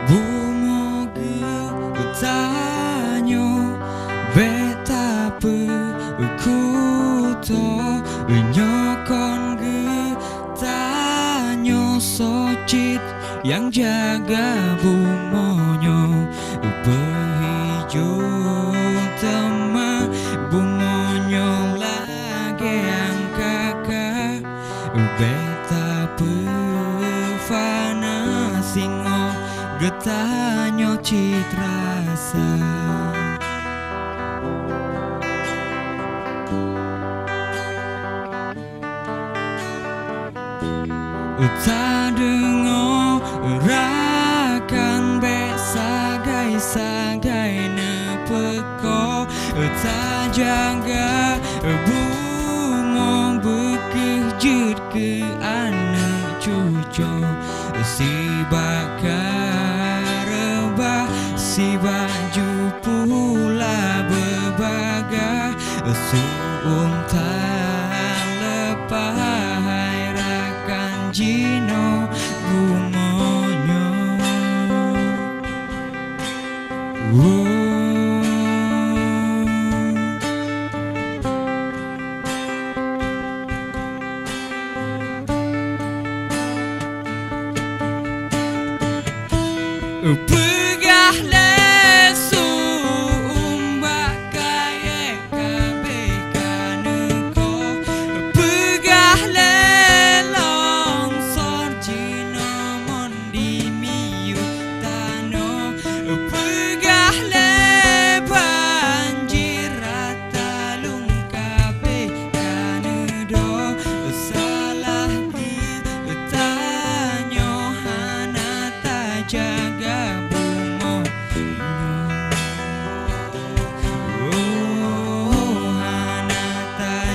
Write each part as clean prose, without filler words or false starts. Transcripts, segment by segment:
Bumo getanyo betapa kuto nyokon getanyo socit yang jaga bumonyo berhijau tema bumonyo lagi yang kakak betapa fana singo getanyo citrasa tadengo rakan sagai nepeko tajaga bungo bekejut ke anak cucu si bakar bah si baju pula berbaga suuntan lepai rakan jino bumonyo pegah lesu umbak kaya kabekaneko pegah lelong sorjino mondi miyu tano pegah le banjir rata lung kabekanedo salah tanyo hana tajaga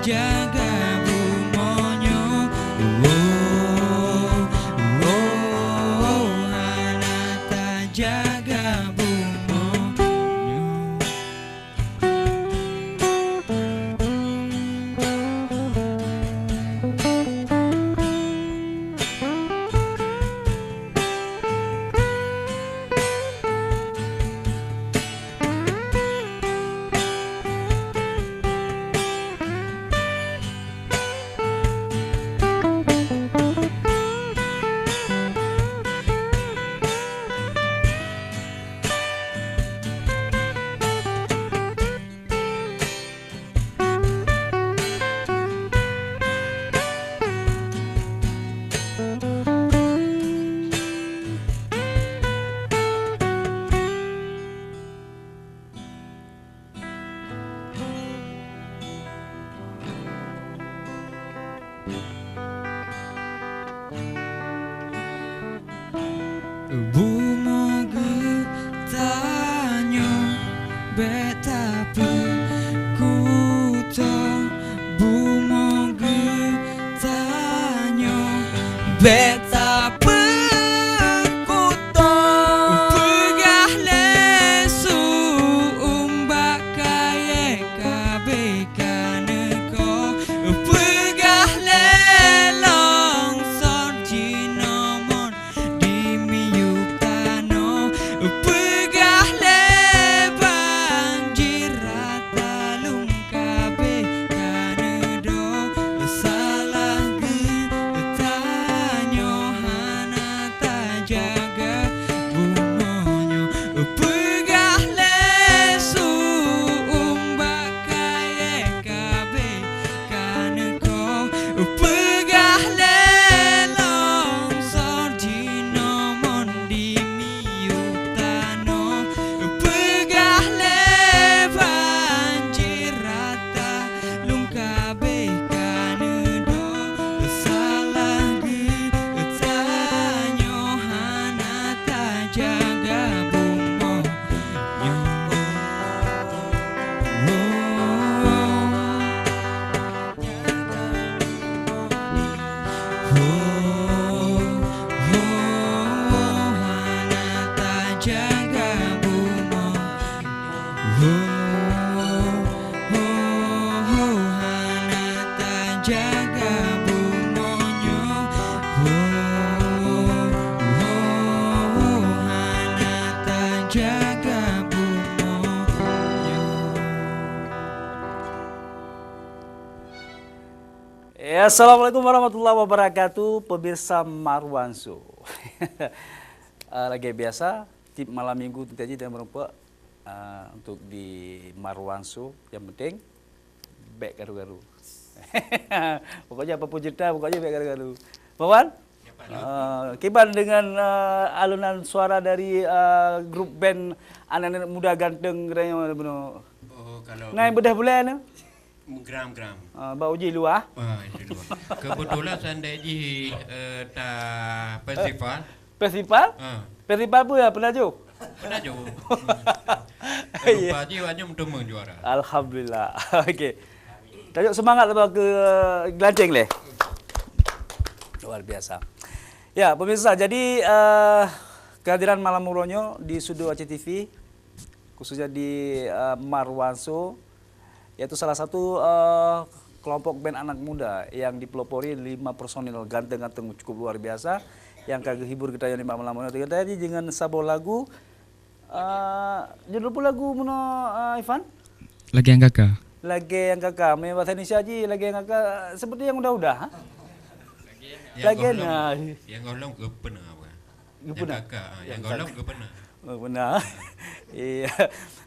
jaga bumonyo hanata jaga bumonyo bumo getanyo betapa kuto bumo getanyo betapa kuto pegah lesu umbak kaya kabekaneko pegah lelong sorjino mon pegah le banjir rata lung kabekanedo salah getanyo hana tajaga bumonyo pegah lesu umbak kaya kabekaneko pegah lelong sorjino mondi pegah le banjir rata lung kabekanedo salah getanyo hana tajaga bumonyo hana tajaga bumonyo Ya, Assalamualaikum warahmatullahi wabarakatuh, pemirsa Marwansu. Lagi biasa, tip malam minggu tadi dan merompak untuk di Marwansu. Yang penting, baik garu-garu. Pokoknya apapun cerita, pokoknya baik garu-garu. Mawan? Kiban dengan alunan suara dari grup band anak-anak muda ganteng katanya benar. Oh, kalau Naik bedah bulan tu. gram-gram. Bau je luar. Itu dua. Kebetulan saya di festival. Festival? Festival apa ya pernah jo? Pernah jo. Lupa je hanya untuk menjuara. Alhamdulillah. Okey. Tajuk semangat lepas ke Gelanceng leh. Luar biasa. Ya, pemirsa, jadi kehadiran Malam Muronyo di Studio Aceh TV khususnya di Marwansu, yaitu salah satu kelompok band anak muda yang dipelopori 5 personil ganteng-ganteng cukup luar biasa yang kagak hibur kita yang di Malam Muronyo tadi dengan sebuah lagu judul lagu mana Ivan? Lagi yang kakak. Lagi yang kakak, bahasa Indonesia aja lagi yang kakak seperti yang udah-udah. Lagi yang golong ke pernah apa? Yang pernah? kakak, yang golong ke pernah. Oh, benar. Iya.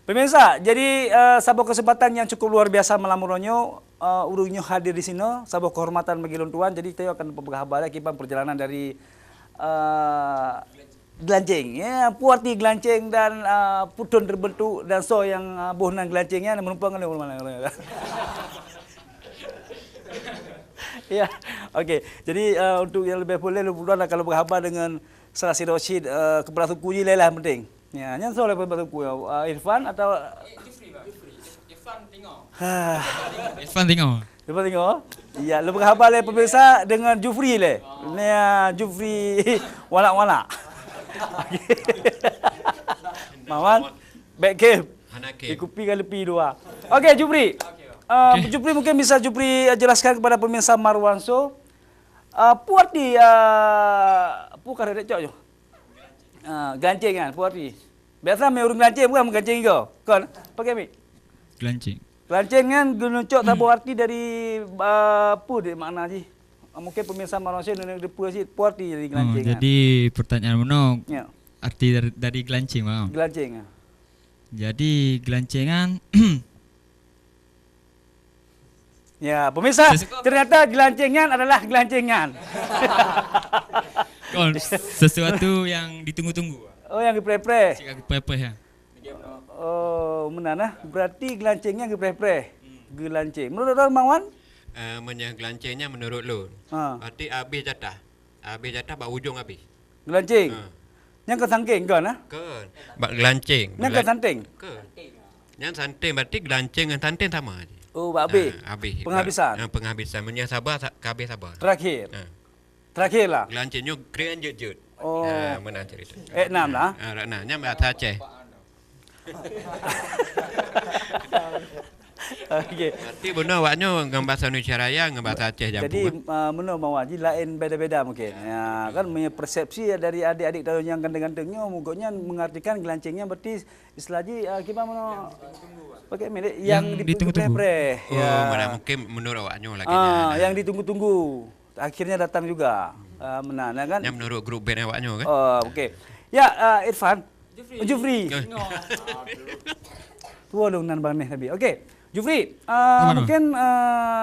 Pemirsa, jadi sebuah kesempatan yang cukup luar biasa Malam Muronyo urungnya hadir di sini, sebuah kehormatan bagi Tuan. Jadi kita akan berkabar kipan perjalanan dari Gelanceng, ya, Puarti Gelanceng dan Putun terbentuk dan so yang bohnan Gelancengnya menumpang oleh mana. Ya, okey. Jadi untuk yang lebih boleh Tuan kalau berkhabar dengan Serasi Rashid kepala suku je lah penting. Ya, yang soal kepala suku Irfan atau Irfan tengok. Irfan tengok. Irfan tengok. Ya, lu berkhabar le pemirsa dengan Jufri le. Ni Jufri walak-walak. Mawan back game. Ikupi kali pi dua. Okey, Jufri. Jufri mungkin bisa Jufri jelaskan kepada pemirsa Marwansu. Puarti bukan ada cok jo. Gelanceng kan Puarti. Biasa mai urang gelanceng bukan gelanceng kau. Kan pakai mi. Gelanceng. Gelanceng kan gunucok tabu arti dari apa dia makna ji. Mungkin pemirsa Marwansu yang depu sih Puarti jadi gelanceng. Jadi pertanyaan mana? Ya. Arti dari gelanceng bang. Gelanceng. Jadi gelancengan Ya, pemirsa, ternyata gelancengan adalah gelancengan. Sesuatu yang ditunggu-tunggu. Oh, yang gepre-pre. Cik apa ya? Oh, menana. Berarti gelancengnya gepre-pre. Gelanceng. Menurut orang Mawan? Gelancengnya menurut lu. Berarti habis jatah. Habis jatah bak ujung habis. Gelanceng. Yang kesangking kan ah? Kan. Bak gelanceng. Yang kesanting. Kan. Yang santing berarti gelanceng dengan santing sama aja. Oh, habis. Habis. Penghabisan. Penghabisan. Menyang sabar kabeh sabar. Terakhir. Terakhir lah. Gelancengnya keren jut-jut. Oh. Mana cerita. 6 lah. Nya bahasa Aceh. Okey. Berarti benar awaknya dengan bahasa Indonesia Raya dengan bahasa Aceh jambu. Jadi menurut Mawan ji lain beda-beda mungkin. Ya, kan punya persepsi dari adik-adik tahun yang ganteng-gantengnya mungkinnya mengartikan gelancengnya berarti istilah ji kita mana pakai milik yang ditunggu-tunggu. Oh, mana mungkin menurut awaknya lagi. Yang ditunggu-tunggu. Akhirnya datang juga. Menana kan? Yang menurut grup band awaknya kan? Oh, okey. Ya, Irfan. Jufri. Tua dong nan bang Nabi. Okey. Jufri, mungkin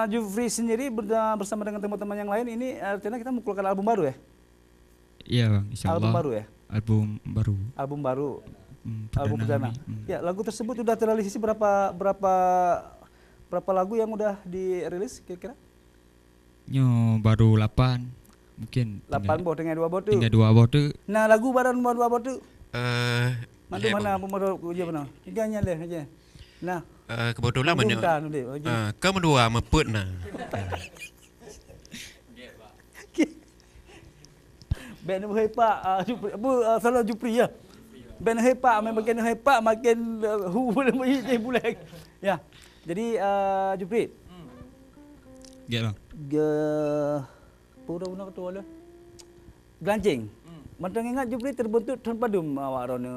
Jufri sendiri bersama dengan teman-teman yang lain ini artinya kita mau keluarkan album baru ya? Iya bang, insyaallah. Album baru ya? Album baru. Album baru. Album Perdana. perdana. Ya, lagu tersebut sudah terrealisasi berapa lagu yang udah dirilis kira-kira? Nyo baru 8 mungkin. 8 boh dengan 2 boh tu. Tinggal 2 boh tu. Nah, lagu baru 2 boh tu. Mana pembaru uji mana? Tiganya leh aja. Nah, kebetulan banyak. Kedua meput nah. Ben hepak salah Jupri ya. Ben hepak makin hepak makin boleh bulan. Ya. Jadi Jupri. Ya bang. Pura-pura ketua lah. Gelanceng. Macam ingat Jupri terbentuk tanpa dum awak rona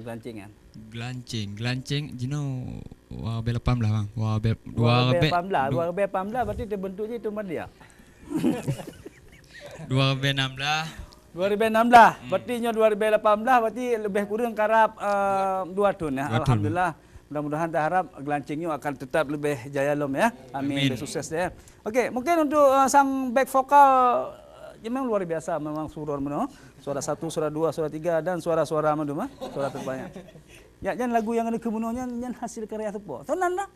gelanceng kan. Gelanceng jino wa be 18 bang. Wa be 18 berarti terbentuk je tu dia. 2016. 2016. Berarti nyo 2018 berarti lebih kurang karap 2 tahun ya. 2 tahun. Alhamdulillah. Mudah-mudahan kita harap gelancingnya akan tetap lebih jaya lom ya. Amin. Amin. Lebih sukses ya. Okey, mungkin untuk sang back vokal memang luar biasa, memang suara mana. Suara 1, suara 2, suara 3 dan suara-suara mana suara terbanyak. Ya, jangan lagu yang ada kebunuhnya jangan hasil karya tu po. Tenan dah.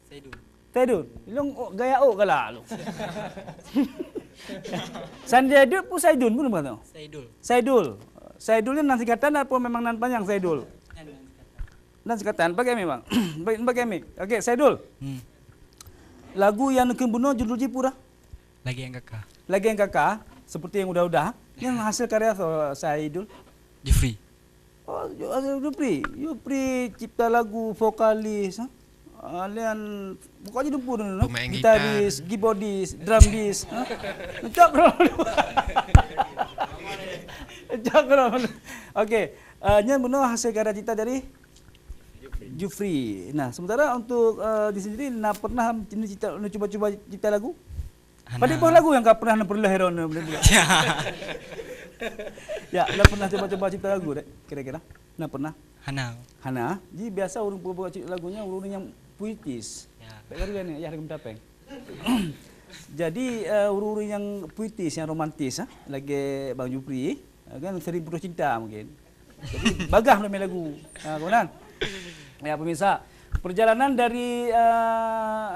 Saidul. Saidul, long gaya kalah lu. Sandiadul pun Saidul pun bukan tu? Saidul. Saidul. Saidul ni nan singkatan apa memang nan panjang Saidul? Nan singkatan pakai memang. Pakai mic. Okey, Saidul. Lagu yang nak bunuh judul Jipura. Lagi yang kakak. Lagi yang kakak seperti yang udah-udah. Yang hasil karya tu Saidul. Jeffrey. Oh, Jupri cipta lagu vokalis. Alian pokoknya dulu pun Pemain gitaris, keyboardis, drumdis. Cak bro. Cak bro. Okey, nya benar hasil karya cipta dari Jufri. Nah, sementara untuk di sendiri nak pernah cipta cuba-cuba cipta lagu? Pada pun lagu yang kau pernah perlu heron benda. Ya, nak pernah coba-coba cipta lagu dek kira-kira? Nak pernah? Hana. Jadi biasa orang buat lagunya orang yang puitis. Ya. Baik kali ni, ya ada tapeng. Jadi orang yang puitis, yang romantis, lagi Bang Jupri, kan sering putus cinta mungkin. Jadi bagah nama lagu. Kemudian, ya pemirsa, perjalanan dari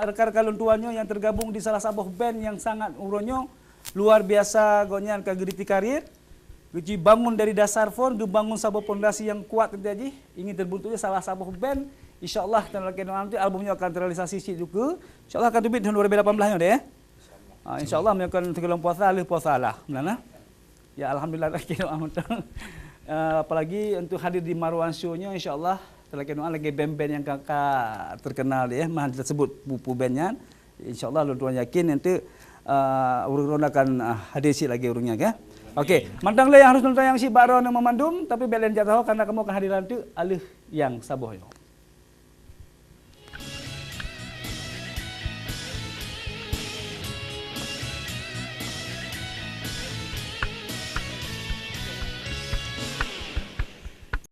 rekan-rekan luntuannya yang tergabung di salah satu band yang sangat uronyo luar biasa gonyan kageriti karir. Uji bangun dari dasar phone, bangun sebuah pondasi yang kuat nanti ingin terbentuknya salah satu band. InsyaAllah nanti albumnya akan terrealisasi juga. InsyaAllah akan terbit tahun 2018 deh. InsyaAllah akan tergelam puasa lah. Mana? Ya Alhamdulillah lagi apalagi untuk hadir di Marwan Show-nya InsyaAllah lagi band-band yang kakak terkenal deh. Mah tersebut pupu bandnya. InsyaAllah lu tuan yakin nanti urun akan hadir si lagi urungnya ke. Okey, mantang le yang harus nonton yang si Baron yang memandum tapi belen jatuh karena kamu kehadiran tu alih yang sabohyo.